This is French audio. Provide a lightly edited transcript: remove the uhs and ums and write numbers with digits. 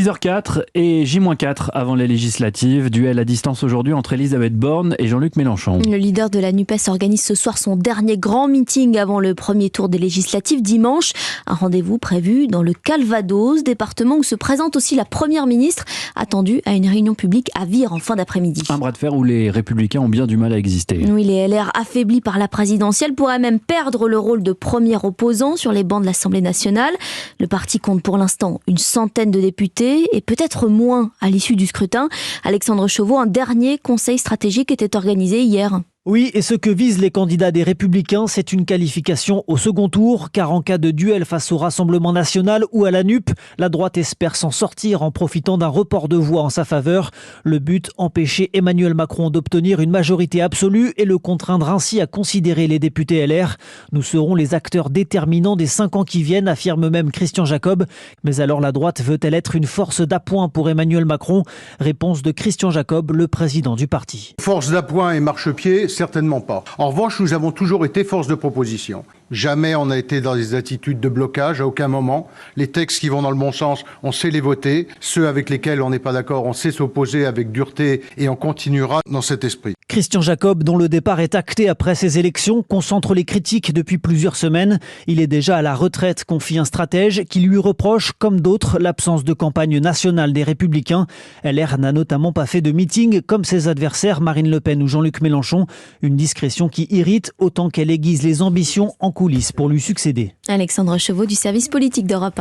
6h04 et J-4 avant les législatives. Duel à distance aujourd'hui entre Elisabeth Borne et Jean-Luc Mélenchon. Le leader de la NUPES organise ce soir son dernier grand meeting avant le premier tour des législatives dimanche. Un rendez-vous prévu dans le Calvados, département où se présente aussi la première ministre, attendue à une réunion publique à Vire en fin d'après-midi. Un bras de fer où les Républicains ont bien du mal à exister. Oui, les LR affaiblis par la présidentielle pourraient même perdre le rôle de premier opposant sur les bancs de l'Assemblée nationale. Le parti compte pour l'instant une centaine de députés et peut-être moins à l'issue du scrutin. Alexandre Chauveau, un dernier conseil stratégique était organisé hier. Oui, et ce que visent les candidats des Républicains, c'est une qualification au second tour, car en cas de duel face au Rassemblement national ou à la NUP, la droite espère s'en sortir en profitant d'un report de voix en sa faveur. Le but, empêcher Emmanuel Macron d'obtenir une majorité absolue et le contraindre ainsi à considérer les députés LR. Nous serons les acteurs déterminants des 5 ans qui viennent, affirme même Christian Jacob. Mais alors la droite veut-elle être une force d'appoint pour Emmanuel Macron ? Réponse de Christian Jacob, le président du parti. Force d'appoint et marchepied, certainement pas. En revanche, nous avons toujours été force de proposition. Jamais on n'a été dans des attitudes de blocage, à aucun moment. Les textes qui vont dans le bon sens, on sait les voter. Ceux avec lesquels on n'est pas d'accord, on sait s'opposer avec dureté et on continuera dans cet esprit. Christian Jacob, dont le départ est acté après ces élections, concentre les critiques depuis plusieurs semaines. Il est déjà à la retraite, confie un stratège qui lui reproche, comme d'autres, l'absence de campagne nationale des Républicains. LR n'a notamment pas fait de meeting comme ses adversaires Marine Le Pen ou Jean-Luc Mélenchon. Une discrétion qui irrite autant qu'elle aiguise les ambitions en coulisses pour lui succéder. Alexandre Chauveau du service politique d'Europe 1.